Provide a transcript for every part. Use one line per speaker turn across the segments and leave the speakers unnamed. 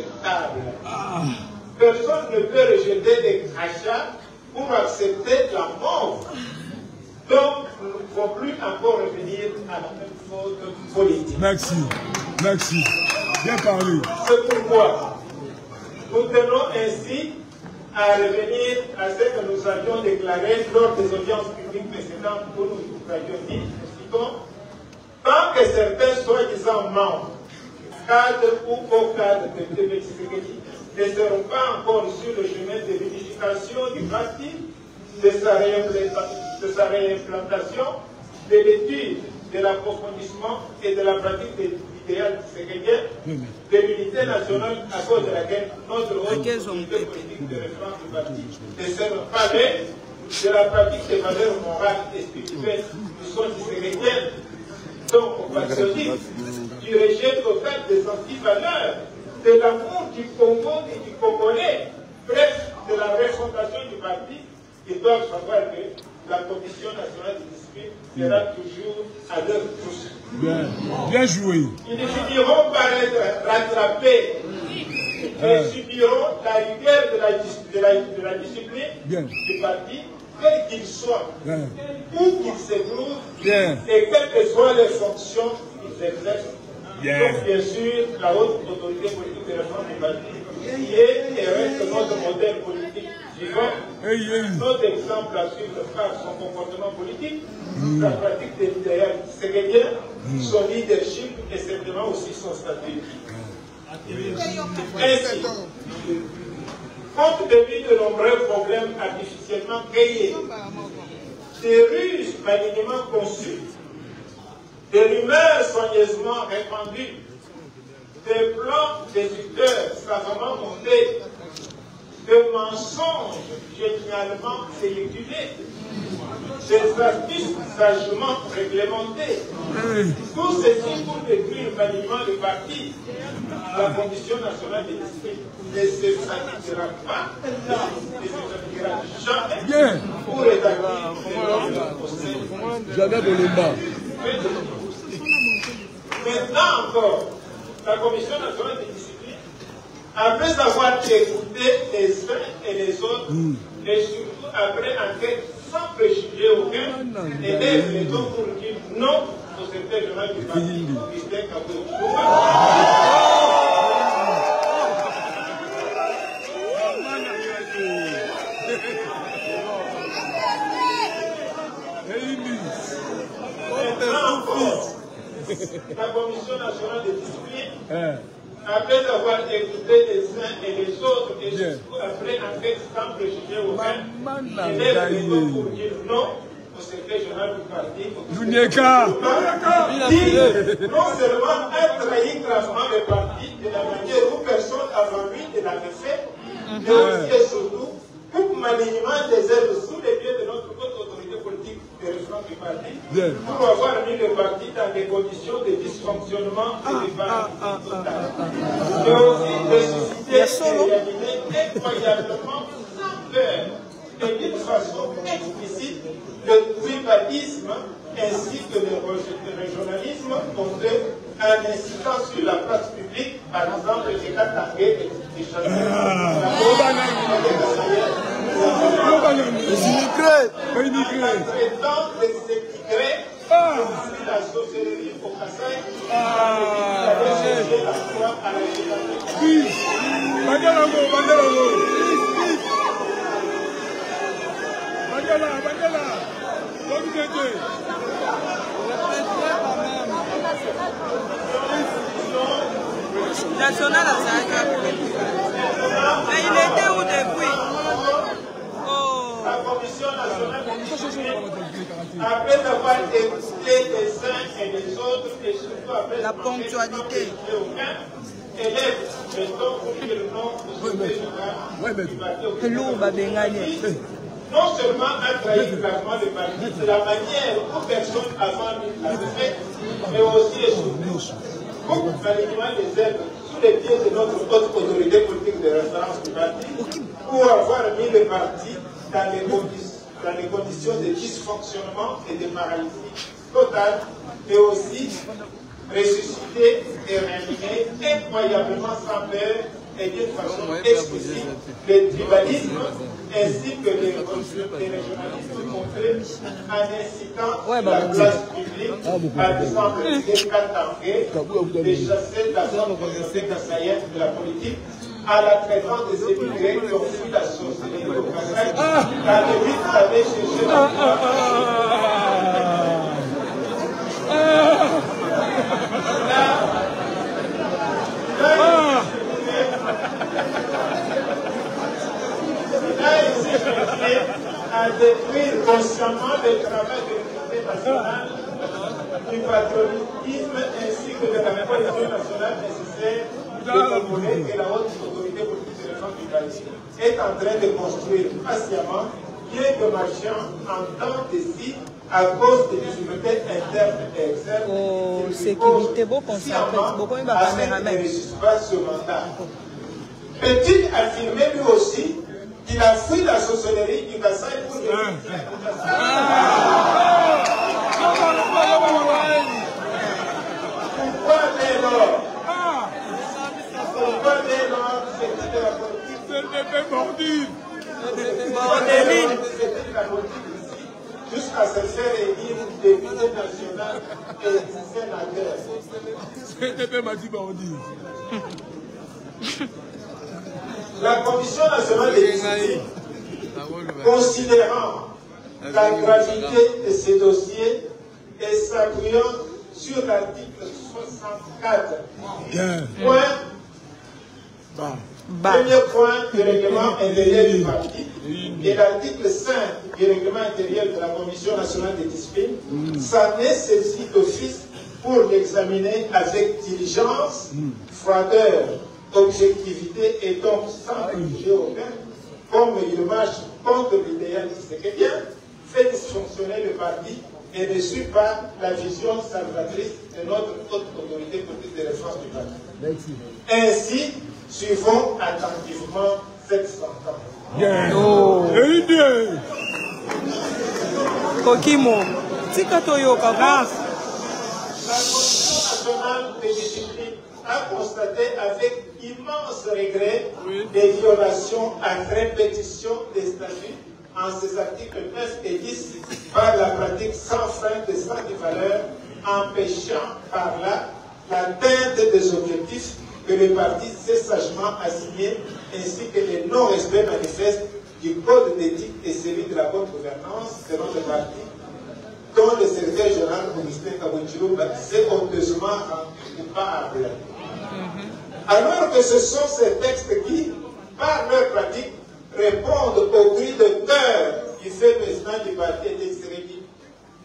inacceptable. Personne ne peut rejeter des crachats pour accepter la mort. Donc, nous ne pouvons plus encore revenir à la même faute politique.
Merci. Merci. Bien parlé.
C'est pourquoi nous tenons ainsi à revenir à ce que nous avions déclaré lors des audiences publiques précédentes où nous avions dit, citons, tant que certains soi-disant membres, cadres ou co-cadres de Tshisekedi ne seront pas encore sur le chemin de l'unification du parti, de sa réimplantation, de l'étude, de l'approfondissement et de la pratique des idéal tshisekidien, de l'unité nationale à cause de laquelle notre haute autorité politique de référence du parti ne sert pas de la pratique des valeurs morales et spirituelles du son tshisekidien, donc au patriotisme, du rejet total des anti-valeurs, de l'amour du Congo et du Congolais, bref, de la refondation du parti, ils doivent savoir que la Commission nationale de discipline sera toujours à leur pouce.
Bien joué.
Ils ne finiront par être rattrapés. Ils subiront la rigueur de la discipline du parti, quel qu'il soit, où qu'ils se trouvent, et quelles que soient les fonctions qu'ils exercent. Donc, bien sûr, la haute autorité politique de réforme du parti, qui est et reste notre modèle politique vivant, notre exemple à suivre par son comportement politique, sa pratique des idéaux séréniens, son leadership et simplement aussi son statut. Ainsi, compte tenu de nombreux problèmes artificiellement créés, des ruses malignement conçues, des rumeurs soigneusement répandues, des plans déducteurs savamment montés, des mensonges génialement véhiculés, des astuces sagement réglementées. Tout ceci pour détruire malignement le parti. La Commission nationale de discipline ne se fatiguera pas, ne se fatiguera jamais pour rétablir le procès.
Jamais de l'État.
Maintenant encore, la Commission nationale de discipline, après avoir écouté les uns et les autres, et surtout après enquête sans préjuger aucun, élève les autres pour dire non au secrétaire général du parti, Christian Kabou. La Commission nationale de discipline, après avoir écouté les uns et les autres, et surtout après enquête sans préjuger aucun, élève les autres pour dire non au secrétaire général du parti. Non seulement a trahi gravement le parti de la manière où personne avant lui ne l'avait fait, mais aussi et surtout coupe malignement des ailes sous les pieds de notre haute autorité politique de référence du parti pour avoir mis le parti dans des conditions de dysfonctionnement et de paralysie totale. Mais aussi de susciter et réanimer incroyablement sans peur et d'une façon explicite le tribalisme ainsi que le régionalisme montré en incitant sur la place publique, par exemple, les Katangais et les les immigrés la sorcellerie au Kassai, la foi à
national à Zaga. Mais il était où depuis?
La Commission nationale après avoir écouté les uns et les autres, et surtout après
la ponctualité.
Non seulement a trahi gravement le parti, c'est la manière où personne avant lui l'avait fait, mais aussi et surtout, pour malignement les aides sous les pieds de notre haute autorité politique de référence du parti, pour avoir mis le parti dans les conditions de dysfonctionnement et de paralysie totale, mais aussi ressusciter et réanimer incroyablement sans peur et d'une façon exclusive le tribalisme ainsi que les régionalismes montrés en incitant la place publique, par exemple des Katangé, des chassés de la zone communauté kassaïenne de la politique, à la traitance des émigrés qui ont fui la sorcellerie au Kassai, car le but d'aller chercher la à détruire consciemment le travail de l'unité nationale, du patriotisme ainsi que de la cohésion nationale nécessaire des Congolais que la haute autorité politique de l'État du pays est en train de construire patiemment, bien que marchant en temps d'ici à cause des difficultés internes et externes.
Sécurité, beaucoup de
ce mandat. Peut-il affirmer lui aussi qu'il a fui la sorcellerie du Kassai pour le Pourquoi dès lors c'était la politique jusqu'à se faire élire député national et sénateur. La Commission nationale des disciplines, considérant la gravité de ces dossiers et s'appuyant sur l'article 64, premier point du règlement intérieur du parti et l'article 5 du règlement intérieur de la Commission nationale des disciplines, s'en est saisi d'office pour l'examiner avec diligence, froideur, objectivité et donc sans préjugé aucun, comme il marche contre l'idéal tshisekédien, fait dysfonctionner le parti et ne suit pas la vision salvatrice de notre haute autorité politique de défense du parti. Ainsi, suivons attentivement cette sentence.
Kokimo, Tikatoyo Kavas.
La Commission nationale des disciplines a constaté avec immense regret des violations à répétition des statuts en ces articles 9 et 10 par la pratique sans fin de sang de valeur, empêchant par là l'atteinte des objectifs que le parti s'est sagement assigné, ainsi que le non-respect manifeste du code d'éthique et celui de la bonne gouvernance selon le parti, dont le secrétaire général Augustin Kabouchilou s'est honteusement rendu coupable. Alors que ce sont ces textes qui, par leur pratique, répondent au cri de cœur du fait président du parti et des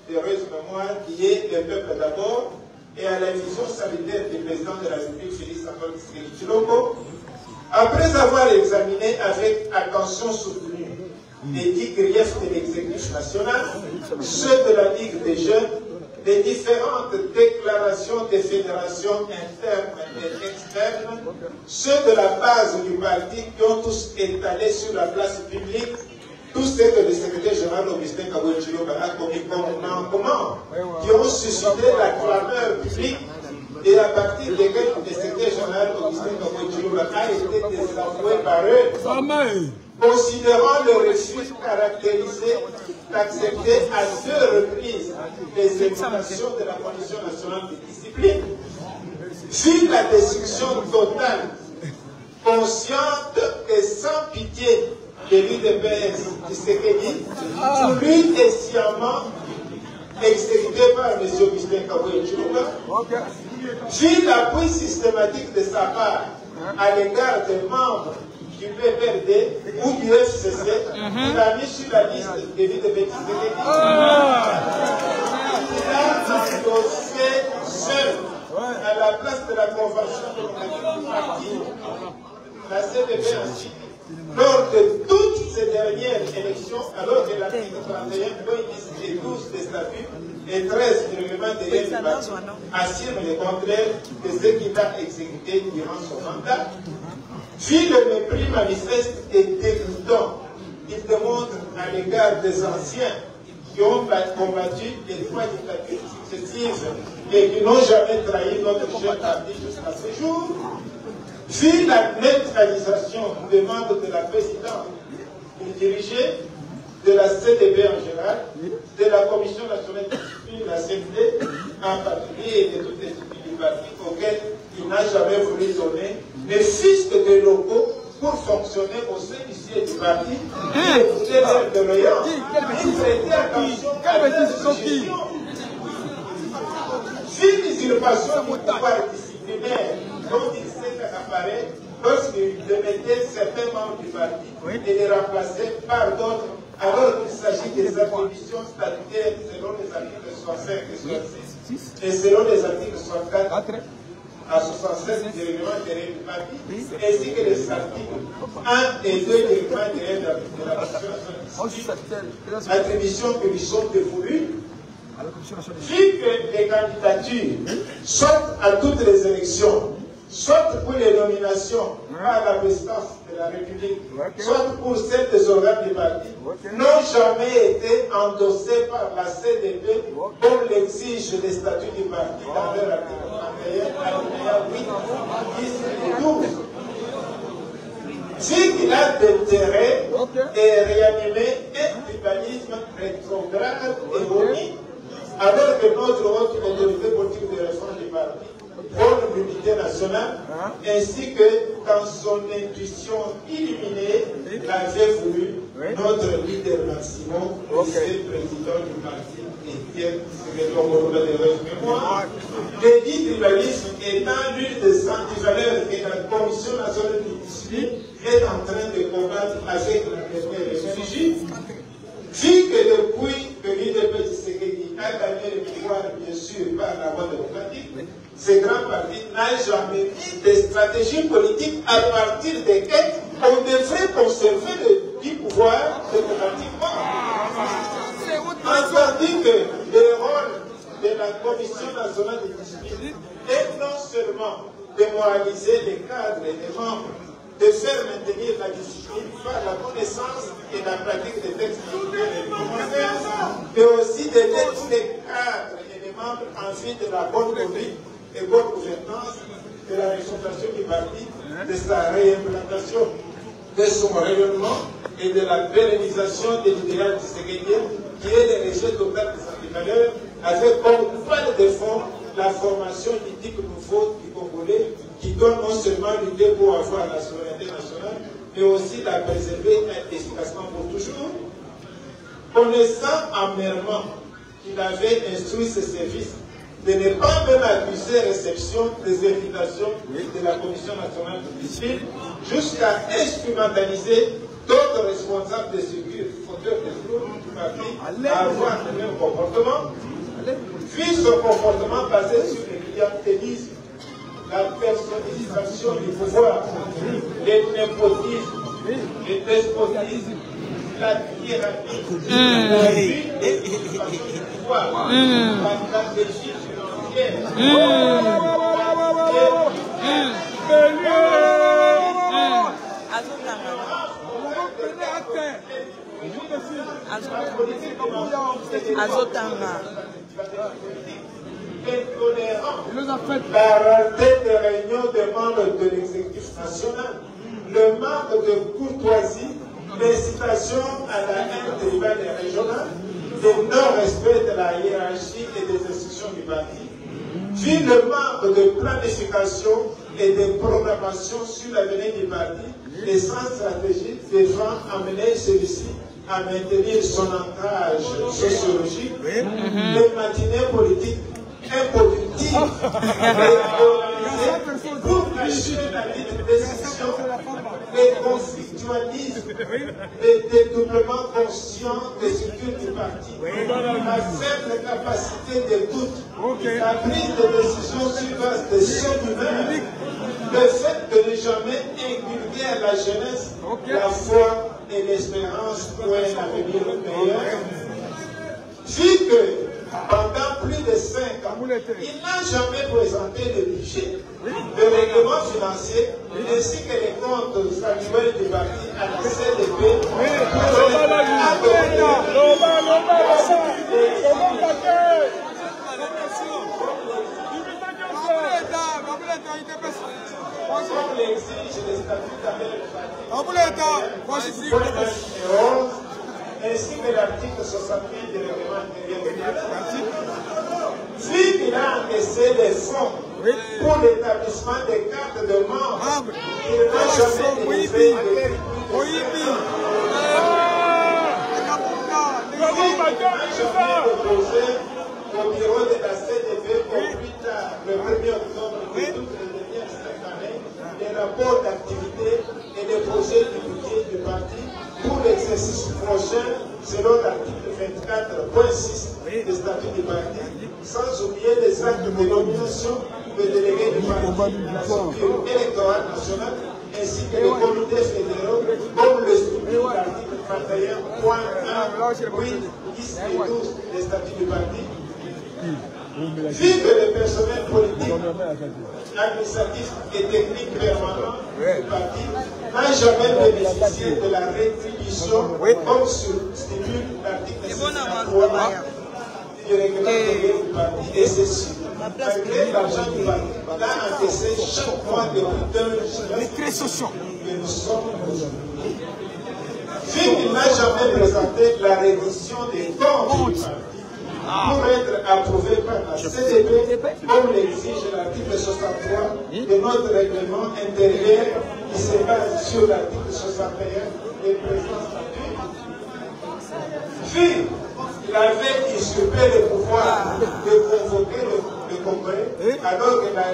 d'heureuse mémoire qui est le peuple d'abord, et à la vision sanitaire du président de la République, Félix Antoine Tshisekedi Tshilombo, après avoir examiné avec attention soutenue les 10 griefs de l'exécutif national, ceux de la Ligue des jeunes, les différentes déclarations des fédérations internes et externes, ceux de la base du parti qui ont tous étalé sur la place publique tout ce que le secrétaire général Augustin Kabouchilou a commis comme manquement, qui ont suscité la clameur publique et à partir desquels le secrétaire général Augustin Kabouchilou a été désavoué par eux, considérant le refus caractérisé d'accepter à 2 reprises les évaluations de la Commission nationale de discipline, vu la destruction totale, consciente et sans pitié de l'UDPS Tshisekedi, plus et sciemment exécuté par M. Augustin Kabouchilou, vu l'appui systématique de sa part à l'égard des membres du PPRD ou du FCC, il a mis sur la liste de l'UDPS Tshisekedi. Il a endossé seul à la place de la convention de parti, la CDP ainsi. Lors de toutes ces dernières élections, alors que l'article 31, 12 des statuts et 13 du règlement intérieur du parti affirment le contraire de ce qu'il a exécuté durant son mandat, vu le mépris manifeste et dégoûtant qu'il démontre à l'égard des anciens qui ont combattu les trois dictatures successives et qui n'ont jamais trahi notre cher parti jusqu'à ce jour, vu la neutralisation des membres de la présidence qu'il dirigeait, de la CDB en général, de la Commission nationale de discipline, la CND, en particulier, et de toutes les équipes du parti auxquelles il n'a jamais voulu donner, ne fût-ce que des locaux pour fonctionner au sein du siège du parti, et écouter leur doléance, et prêter attention à leur suggestion. Si l'usurpation du pouvoir disciplinaire dont il s'est accaparé lorsqu'il démettait certains membres du parti et les remplaçait par d'autres, alors qu'il s'agit des attributions statutaires selon les articles 65 et 66 et selon les articles 64 à 67 du règlement intérieur du parti, ainsi que les articles 1 et 2 du règlement intérieur de la Constitution nationale, attributions qui lui sont dévolues. Vu que les candidatures sortent à toutes les élections, soit pour les nominations par la présidence de la République, soit pour celles des organes du parti, n'ont jamais été endossées par la CDB comme l'exigent les statuts du parti dans leur article 8, 10 et 12. Si il a d'intérêt et réanimer un tribalisme rétrograde et bonique, alors que notre haute autorité politique de réforme du parti pour l'unité nationale, ainsi que dans son intuition illuminée, l'avait voulu notre leader Maximum, vice-président du parti, Étienne Tshisekedi de mémoire. Le dit tribalisme étant l'une des antivaleurs que la Commission nationale de discipline est en train de combattre avec la réfugiés, vu que depuis que l'UDP Tshisekedi a gagné le pouvoir, bien sûr, par la voie démocratique, ce grand parti n'a jamais mis des stratégies politiques à partir desquelles on devrait conserver du pouvoir démocratiquement. Tandis que le rôle de la Commission nationale de discipline est non seulement de moraliser les cadres et les membres, de faire maintenir la discipline par la connaissance et la pratique des textes et réglementaires, mais aussi d'aider tous les cadres et les membres en vue de la bonne conduite et bonne gouvernance de la réglementation du parti, de sa réimplantation, de son rayonnement et de la pérennisation des idéaux tshisekediens qui est le rejet total des antivaleurs avec comme toile de fond la formation du type nouveau du Congolais qui doit non seulement lutter pour avoir la souveraineté nationale, mais aussi la préserver efficacement pour toujours. Connaissant amèrement qu'il avait instruit ses services de ne pas même accuser réception des invitations de la Commission nationale de discipline, jusqu'à instrumentaliser d'autres responsables des structures fauteurs des groupes du parti à avoir le même comportement, puis son comportement basé sur le clientélisme, la personnalisation du pouvoir, le népotisme, le despotisme, la tyrannie, la vie du pouvoir, la stratégie financière, la rareté des réunions des membres de l'exécutif national, le manque de courtoisie, l'incitation à la haine tribale et régionale, le non-respect de la hiérarchie et des instructions du parti, puis le manque de planification et de programmation sur l'avenir du parti, et sans stratégie devant amener celui-ci à maintenir son ancrage sociologique, les matinées politiques improductives pour cacher la libre décision, les conflictualismes, les dédoublements conscients des structures du parti, la faible capacité d'écoute, la prise de décision sur base des seuls humains, le fait de ne jamais inculquer à la jeunesse la foi et l'espérance pour un avenir meilleur. Vu que pendant plus de 5 ans, il n'a jamais présenté le budget, le règlement financier, ainsi que les comptes annuels du parti à la CDP pour adopter Comme l'exige les statuts ainsi que l'article 68 du règlement intérieur. Vu qu'il a encaissé des fonds pour l'établissement des cartes de membres, il n'a jamais délivré au bureau de la CDP pour plus tard, le 1er octobre de toute cette année, les rapports d'activité et les projets du budget du parti pour l'exercice prochain selon l'article 24.6 du statut du parti, sans oublier les actes de nomination de délégués du parti, la structure électorale nationale, ainsi que les comités fédéraux, comme le statut de l'article 31.1, 8, 10 et 12 des statuts du parti. Vu que le personnel politique, administratif et technique permanent du parti n'a jamais bénéficié de la rétribution comme stipule l'article 63 du règlement du parti, et ceci malgré l'argent du parti l'a encaissé chaque mois depuis 2013 que nous sommes aujourd'hui. Vu qu'il n'a jamais présenté la reddition des comptes du parti pour être approuvé par la CDP, comme l'exige l'article 63 de notre règlement intérieur qui se base sur l'article 61 des présents statuts. Vu qu'il avait usurpé le pouvoir de convoquer le congrès, alors que la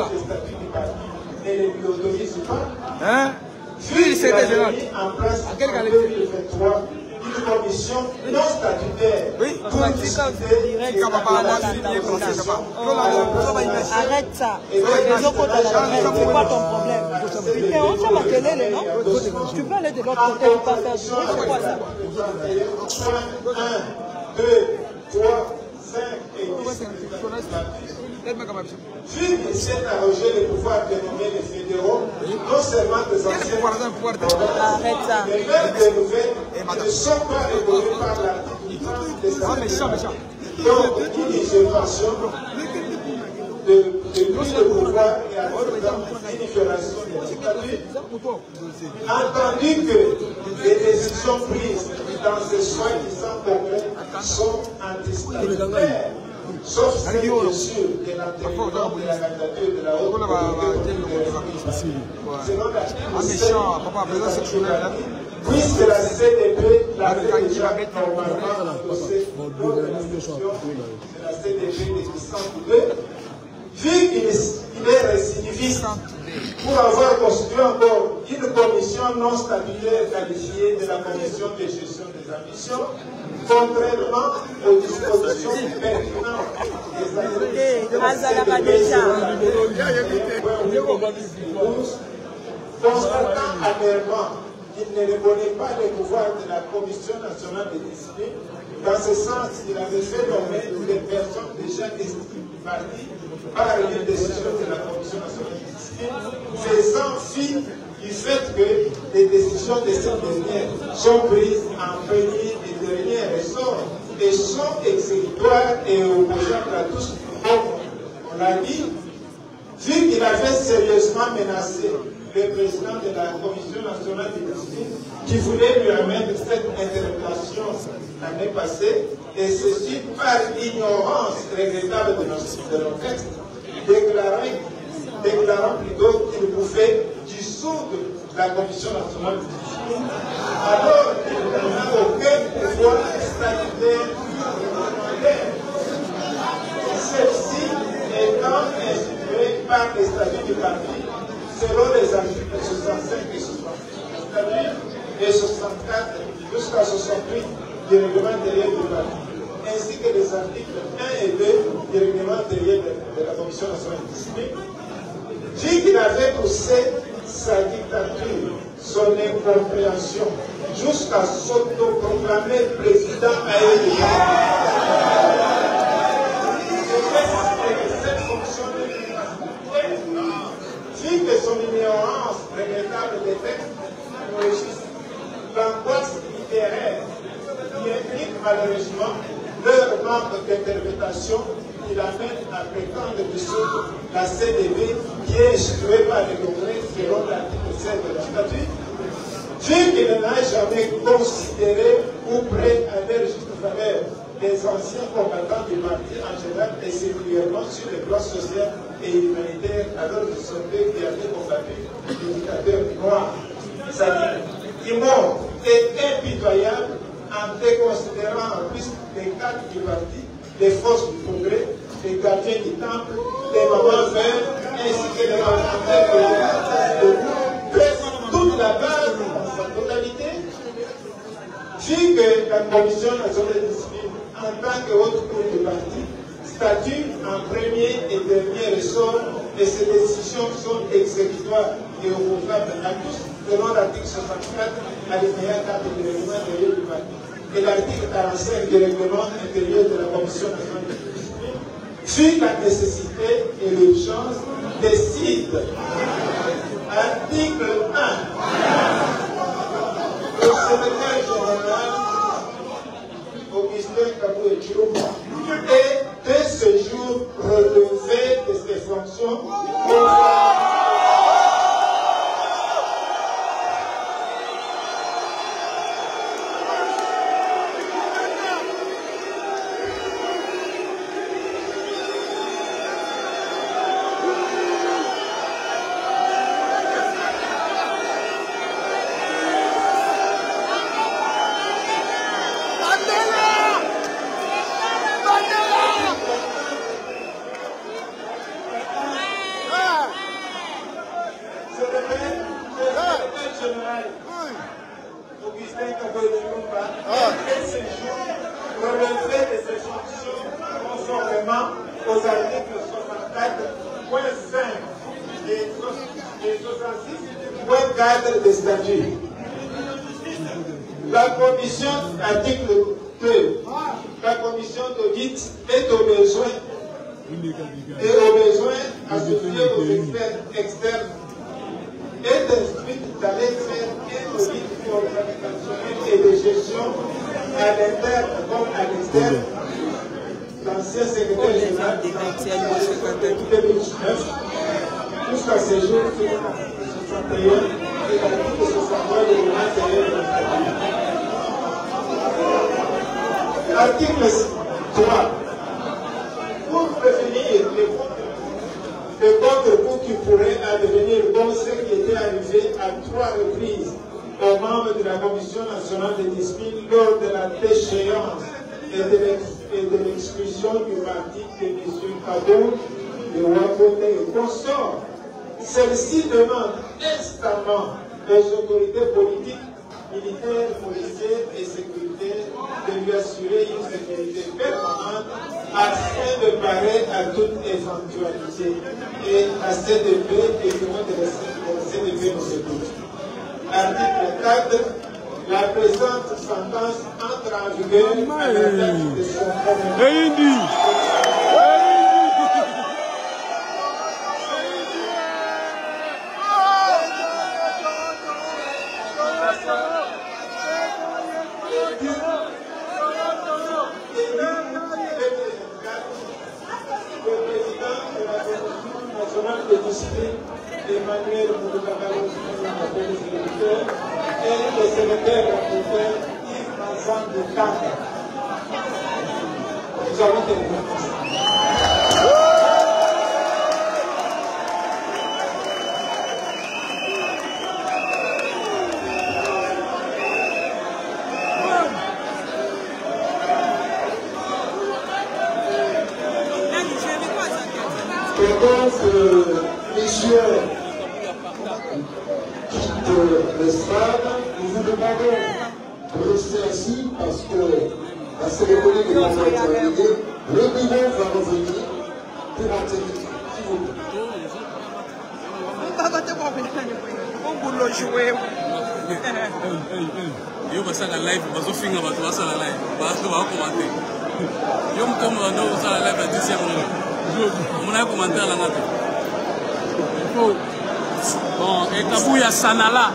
statut du parti ne le lui autorise pas, vu qu'il avait mis en place en 2023 une commission non statutaire pour discuter
arrête ça. C'est quoi ton problème? On s'en va quel est, non? Tu peux aller de l'autre côté ou pas faire du bruit, c'est quoi ça?
1, 2, 3, 5 et 10. Vu qu'il s'est arrogé le pouvoir de nommer les fédéraux, non seulement des anciens,
arrête ça.
mais même des nouvelles ne sont pas reconnus par l'article 30 donc une usurpation de prise de pouvoir et à une violation du statut. Entendu que les décisions prises dans ce soi-disant congrès sont antistatutaires, sauf celle, bien sûr, de l'enterrement de la candidature de la haute autorité selon l'article 7 puisque la CDP l'avait déjà normalement endossé pour l'institution de la CDP de 1902, vu qu'il est récidiviste pour avoir constitué encore une commission non statutaire qualifiée de la commission de gestion des ambitions, contrairement aux dispositions pertinentes des activités de la constatant amèrement qu'il ne reconnaît pas les pouvoirs de la Commission nationale de discipline. Dans ce sens, il avait fait nommer des personnes déjà estimées du parti par une décision de la Commission nationale de discipline, faisant fi du fait que les décisions de cette dernière sont prises en premier et dernier ressort et sont exécutoires et obligeables à tous. Donc, on l'a dit, vu qu'il avait sérieusement menacé le président de la Commission nationale de discipline qui voulait lui amener cette interpellation l'année passée, et ceci par ignorance regrettable de nos textes, déclarant plutôt qu'il pouvait dissoudre la Commission nationale de discipline, alors qu'il n'a aucun pouvoir statutaire réglementaire. Celle-ci étant instituée par les statuts du parti, selon les articles 65 et 68 et 64 jusqu'à 68 du règlement intérieur du parti, ainsi que les articles 1 et 2 du règlement intérieur de la Commission nationale de discipline, vu qu'il avait poussé sa dictature, son incompréhension, jusqu'à s'autoproclamer président à elle. Vu que son ignorance regrettable des textes enregistre l'angoisse littéraire qui implique malheureusement, leur manque d'interprétation il amène à prétendre dissoudre la CDB qui est instituée par le Congrès selon l'article 7 de la statut, vu qu'il n'a jamais considéré ou prêt à leur juste valeur des anciens combattants du parti en général et singulièrement sur le plan social et humanitaire alors qu'ils sont ceux qui avaient combattu les dictateurs noirs, c'est-à-dire immondes et impitoyables en déconsidérant en plus les cadres du parti, les forces du progrès, les gardiens du temple, les mamans verts, ainsi que les parlementaires de toute la base dans sa totalité, vu que la Commission nationale de discipline, en tant que haute cour du parti, statue en premier et dernier ressort et ces décisions sont exécutoires et opposables à tous selon l'article 64 alinéa 4 du règlement intérieur du parti et l'article 45 du règlement intérieur de la Commission nationale de discipline, vu la nécessité et l'urgence, décide. Article 1. Le secrétaire général Augustin Kaboué Chiroma est dès ce jour relevé de ses fonctions. La commission, article 2, la commission d'audit est au besoin associée aux experts externes est instruite d'aller faire un audit organisationnel et de gestion à l'interne comme à l'externe. L'ancien secrétaire général de 2019 jusqu'à ce jour, 61 et l'article 63 du règlement intérieur de la Article 3. Pour prévenir les contre-coups qui pourraient advenir comme ce qui était arrivé à 3 reprises aux membres de la Commission nationale de discipline lors de la déchéance et de l'exclusion du parti de M. Kabou, de Wakote et consorts. Celle-ci demande instamment aux autorités politiques, militaires, policières et sécuritaires de lui assurer une sécurité permanente afin de parer à toute éventualité. Et la CDP et le nom de la CDP nous écoute. Article 4. La présente sentence entre en vigueur à la date de son premier. De discipline, Emmanuel Moudoukabalou, et le secrétaire rapporteur Yves Manzan de Kanga. Nous avons terminé. Messieurs quittent l'estrade, nous vous demandons de rester assis parce que la cérémonie est déjà terminée. Le bureau va revenir pour en terminer. S'il vous plaît.
Yo basala live bazofinga bato basala live bato bakomante yo mkomo ndo basala live à 10e minute on a commenté à la note. Bon, et Kabouya Sanala.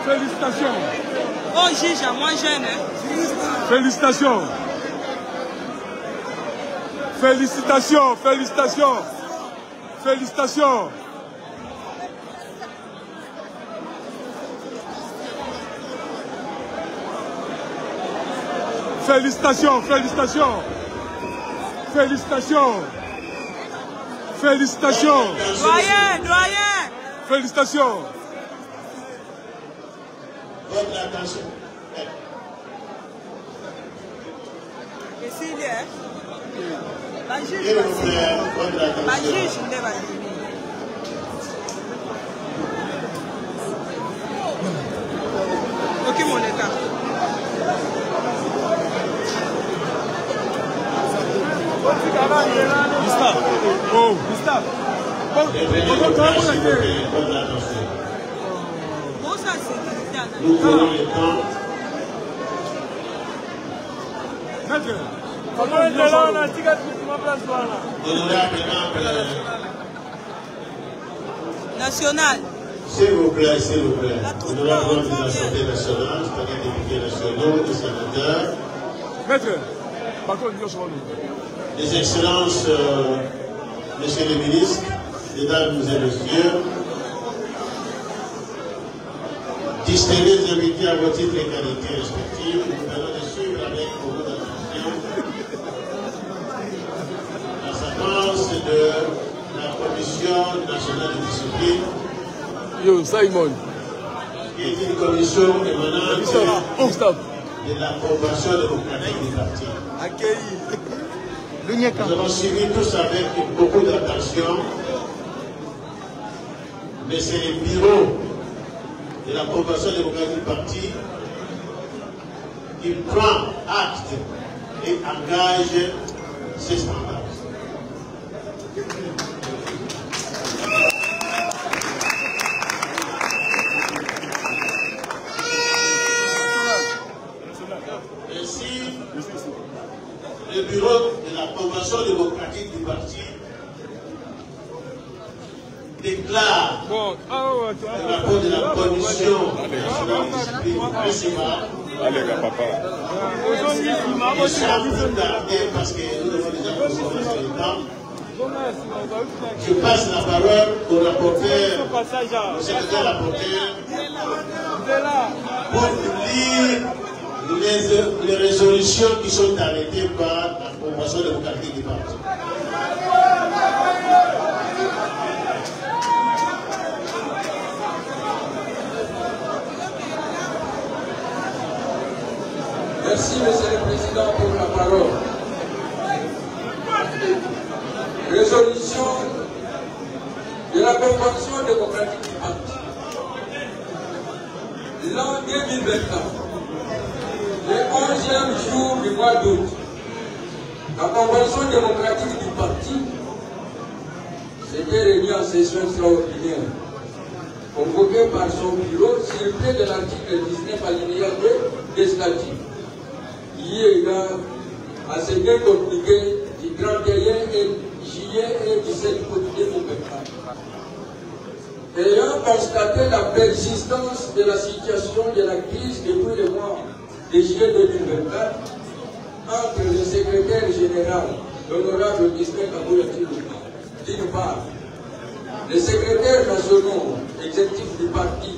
Félicitations.
Oh, juge, à moins jeune. Hein?
Félicitations. Félicitations, félicitations. Félicitations. Félicitations, félicitations. Félicitations. Félicitations.
Doyen, doyen.
Félicitations.
Votre attention.
Et s'il y a la juge,
S'il vous plaît, votre attention.
la juge, il va dire. Ok, mon état.
Gustave. Oh, Gustave.
Votre attention.
Bon, ça, c'est
Nous prenons le temps.
national.
S'il vous plaît, s'il vous plaît. Honorable de l'Assemblée nationale, c'est-à-dire députés nationaux, des sénateurs.
Maître,
Les excellences, Monsieur le ministre, Mesdames et Messieurs, distingués invités à vos titres et qualités respectives, nous venons de suivre avec beaucoup d'attention la séquence de la Commission nationale de discipline.
Yo, Simon.
Qui est une commission émanant de l'approbation démocratique des partis. Nous avons suivi tous avec beaucoup d'attention, mais c'est le bureau de l'approbation démocratique du parti qui prend acte et engage ses standards. Ainsi, le bureau de l'approbation démocratique du parti déclare le rapport de la commission nationale de discipline recevable. Et sans plus tarder, parce que nous devons déjà consommer le temps, je passe la parole au rapporteur, au secrétaire rapporteur, pour lire les résolutions qui sont arrêtées par l'approbation démocratique du parti.
Merci, Monsieur le Président, pour la parole. Résolution de la Convention démocratique du parti. L'an 2024, le 11e jour du mois d'août, la Convention démocratique du parti s'était réunie en session extraordinaire, convoquée par son bureau sur le pied de l'article 19 alinéa 2 des statuts, lié à ce bien communiqué du 31 juillet et 17 août 2024. Ayant constaté la persistance de la situation de la crise depuis le mois de juillet 2024, entre le secrétaire général, l'honorable Augustin Kaboulati, d'une part, les secrétaires nationaux exécutifs du parti,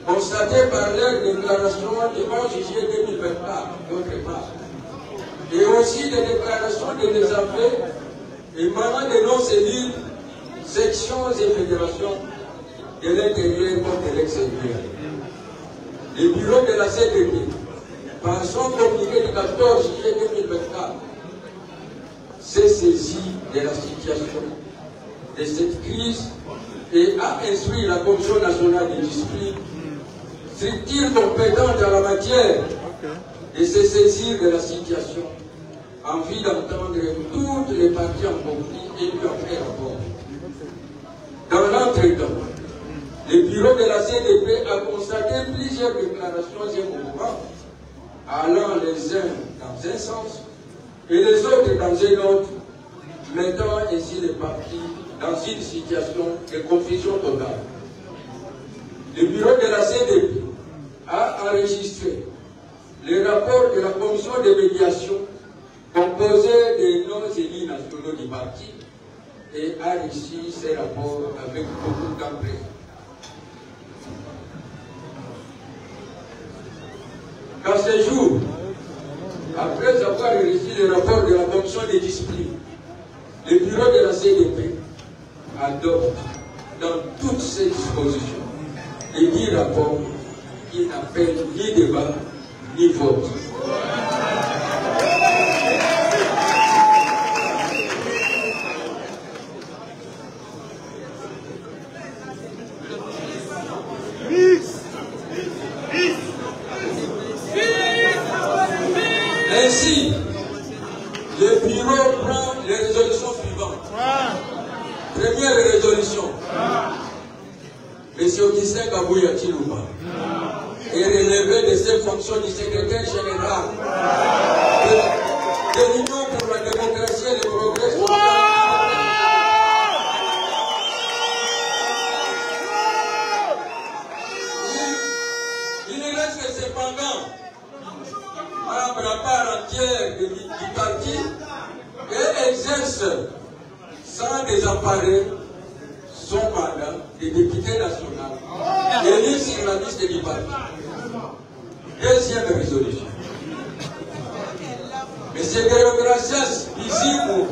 constatés par leur déclaration du 11 juillet 2024, d'autre part, et aussi des déclarations de désaveu émanant de nos cellules, sections et fédérations de l'intérieur comme de l'extérieur. Le bureau de la CDP par son communiqué du 14 juillet 2024, s'est saisi de la situation de cette crise et a instruit la Commission nationale de discipline, structure compétente en la matière, de se saisir de la situation en vue d'entendre toutes les parties en conflit et lui en faire rapport. Dans l'entretemps, le bureau de la CDP a constaté plusieurs déclarations et mouvements allant les uns dans un sens et les autres dans un autre, mettant ainsi les parties dans une situation de confusion totale. Le bureau de la CDP a enregistré le rapport de la commission de médiation composé des noms élus nationaux du parti et a reçu ces rapports avec beaucoup d'empressement. Qu'à ce jour, après avoir reçu le rapport de la commission de discipline, le bureau de la CDP adopte dans toutes ses dispositions les 10 rapports qui n'appellent ni débat ni vote. Ainsi, le bureau prend les résolutions suivantes. Première résolution. M. Augustin Kabouya Chilouba est relevé de ses fonctions du secrétaire général de l'Union pour la démocratie et le progrès social. Il reste cependant membre à part entière du parti et exerce sans désemparer son mandat de député national élu sur la liste du parti. Deuxième résolution. M. Deogracias Bizimou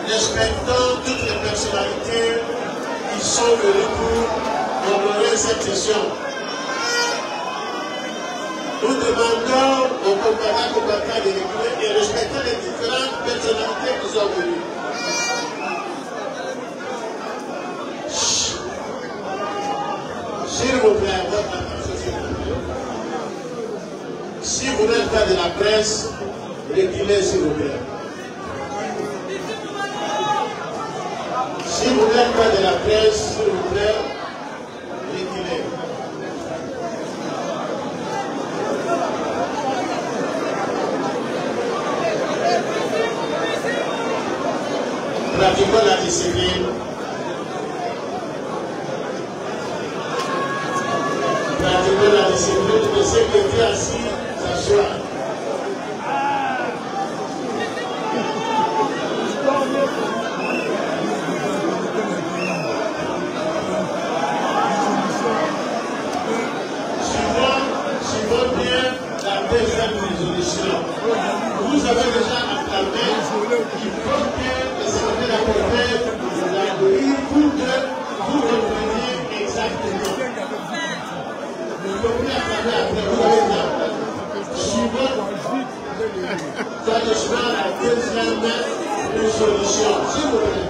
respectant toutes les personnalités qui sont venues pour honorer cette session. Nous demandons aux compagnons de reculer et respecter les différentes personnalités qui sont venues.
S'il vous plaît, votre attention, s'il vous plaît. Si vous n'êtes pas de la presse, reculez, s'il vous plaît. Si vous n'êtes pas de la presse, s'il vous plaît, reculez. Pratiquons la discipline. Pratiquons la discipline de ceux qui étaient assis s'asseoir. Suivons bien la deuxième résolution. Vous avez déjà acclamé, il faut que le secrétaire apporte la grille pour que vous compreniez exactement. Vous pouvez acclamer après, vous avez déjà acclamé. Suivons la deuxième résolution, s'il vous plaît.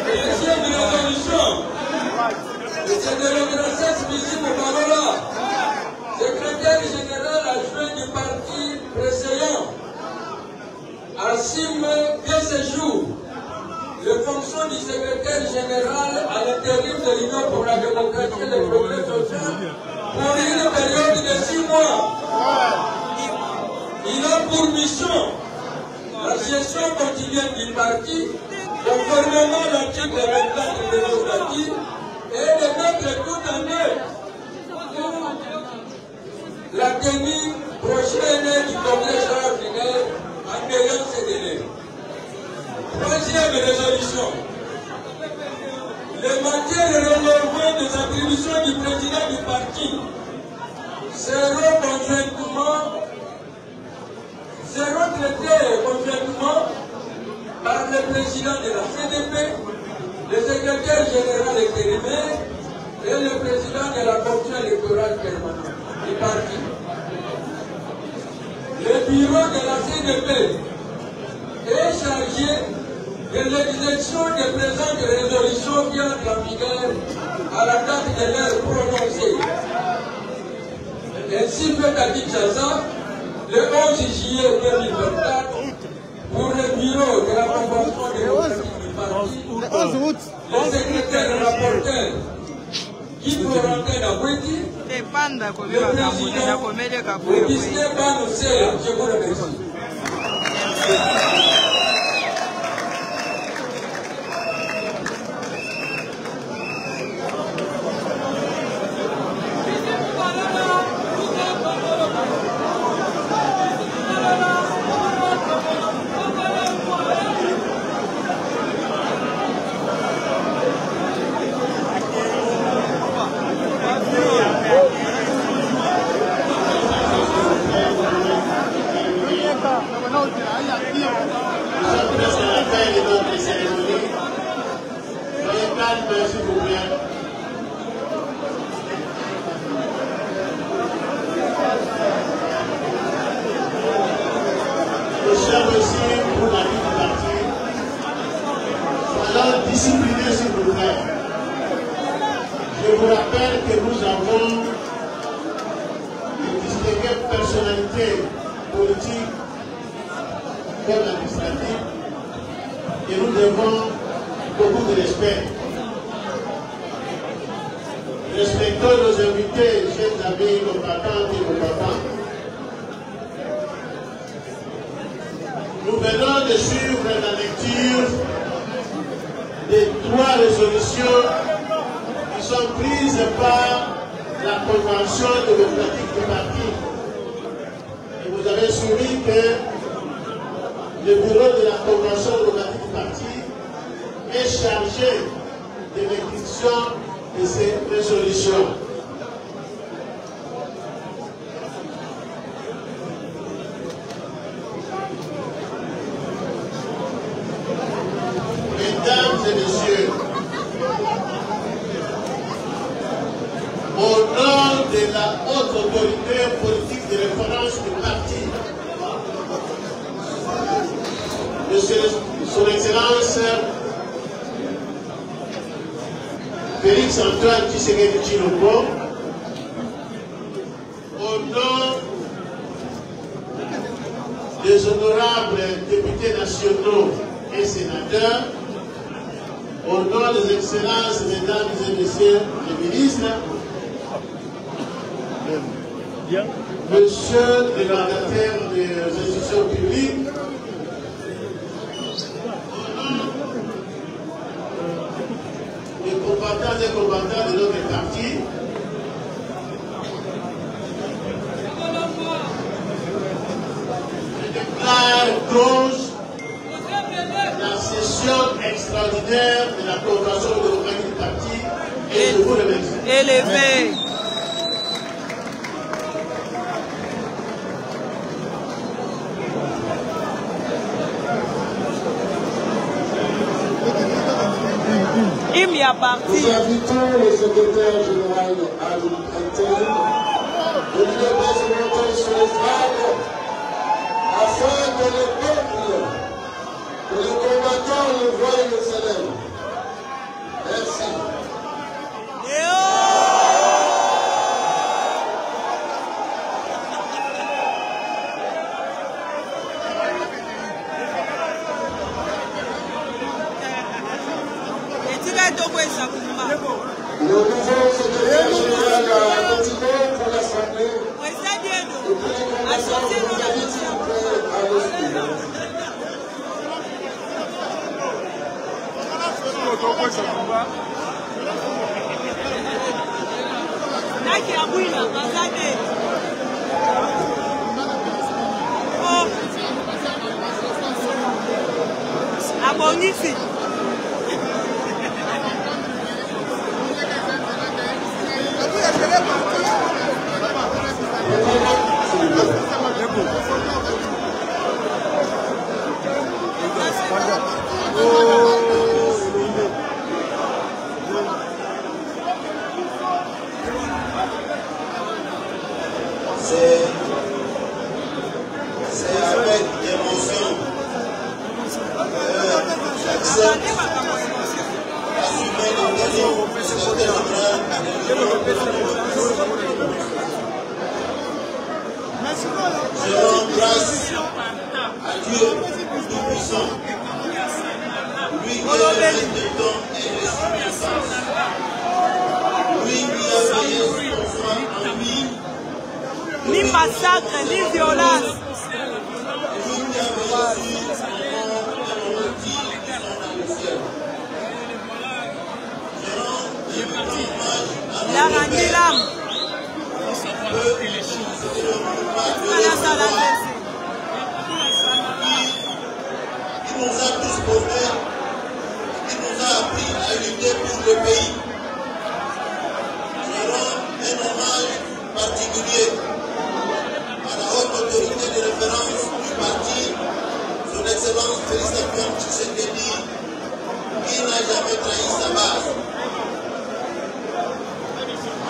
Deuxième résolution. C'est de reconnaissance visible au Parola. Secrétaire général adjoint du parti précédent assume dès ce jour les fonctions du secrétaire général à l'intérim de l'Union pour la démocratie et le progrès social pour une période de 6 mois. Il a pour mission la gestion quotidienne du parti, conformément à l'article 24 de nos statuts, et de mettre tout en œuvre pour la tenue prochaine du congrès extraordinaire en payant ces délais. Troisième résolution. Les matières relevant des attributions du président du parti seront traités conjointement par le président de la CDP, le secrétaire général intérimaire et le président de la commission électorale permanente du parti. Le bureau de la CDP est chargé de l'exécution des présentes résolutions qui entrent en vigueur à la date de l'heure prononcée. Ainsi fait à Kinshasa, le 11 juillet 2024, pour le bureau de la convention démocratique du parti, le secrétaire rapporteur Guy Florentin Aboueti, le président Augustin Banosea, je vous remercie.
Je vous rappelle que nous avons de distinguées personnalités politiques comme administratives et nous devons beaucoup de respect. Respectons nos invités, chers amis, combattantes et combattants. Nous venons de suivre la lecture des 3 résolutions qui sont prises par la convention démocratique du parti. Et vous avez suivi que le bureau de la convention démocratique du parti est chargé de l'exécution de ces résolutions. Mesdames et messieurs, la haute autorité politique de référence du parti. Son Excellence Félix Antoine Tshisekedi Tshilombo, au nom des honorables députés nationaux et sénateurs, au nom des excellences, mesdames et messieurs les ministres, monsieur le mandataire des institutions publiques, les combattants et combattants de notre parti, je déclare close la session extraordinaire de la convention démocratique du parti et je vous remercie.
Élevé. Il y a parti.
Nous invitons le secrétaire général à l'intérim de lui représenter sur les flags afin que le peuple, que les combattants le voient et le célèbrent. Merci. Le nouveau secrétaire général a continué pour l'Assemblée.
Abonisi.
C'est avec émotion que j'accepte d'assumer les questions du secrétaire général à je rends grâce à Dieu Tout-Puissant, lui qui est le maître du temps et des circonstances, lui qui a veillé sur ton soin en vie,
Ni massacre, ni violence.
lui qui a veillé sur ton nom et ton martyr qui sont dans le ciel. Je rends hommage à
La Randilam.
qui nous a tous formés, qui nous a appris à lutter pour le pays. Je rends un hommage particulier à la haute autorité de référence du parti, son Excellence Félix Antoine Tshisekedi, qui n'a jamais trahi sa base.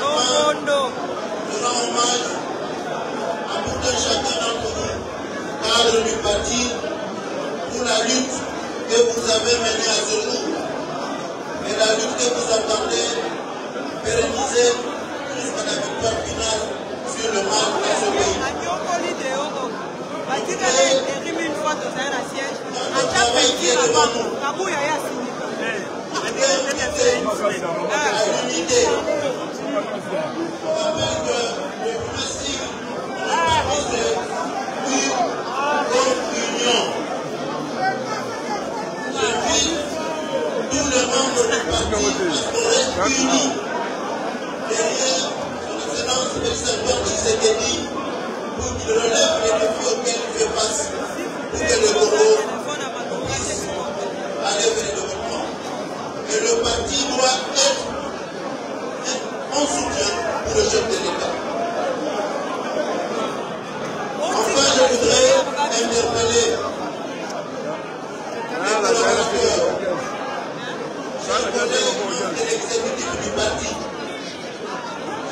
Enfin, je rends hommage à tout un chacun d'entre vous, cadre du parti, pour la lutte que vous avez menée à ce jour et la lutte que vous attendez pérenniser jusqu'à la victoire finale sur le mal dans ce pays. Notre travail qui est devant nous, à l'unité, avec le principe de oui contre union. J'invite tous les membres du parti à se unis derrière son Excellence Félix Antoine Tshisekedi pour qu'il relève les défis auxquels il fait face pour que le Congo puisse aller vers le développement. Et le parti doit être en soutien pour le chef de l'État. Enfin, je voudrais interpeller les collaborateurs, chers collègues membres de l'exécutif du parti.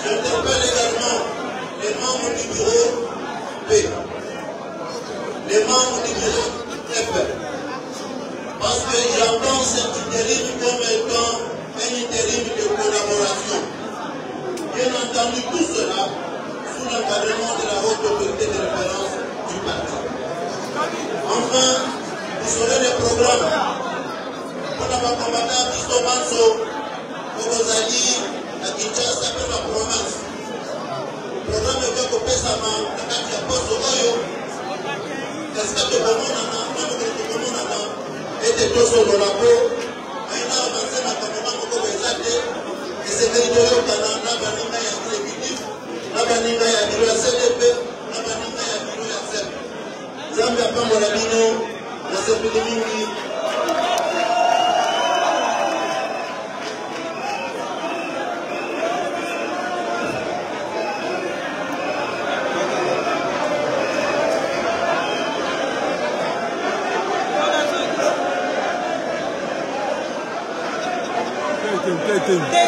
J'interpelle également intérim comme étant un intérim de collaboration. Bien entendu, tout cela sous l'encadrement de la haute autorité de référence du parti. Enfin, vous saurez les programmes. On a pas combattu à Pistomanso, au Rosali, à Kinshasa, dans la province. Le programme de Kako Pesama, le Katia Poso Oyo, est-ce que le Bomonana, et de Toso Rolabo, Aina avancé dans le Kamona Moko Bezate, et c'est Véritoyo Kanana, Banina Yakilebitif, Nabanina Yakilo CDP, Nabanina Yakilo Yaksep. Zambia Pamolabino, la Sepidimini.
Tem.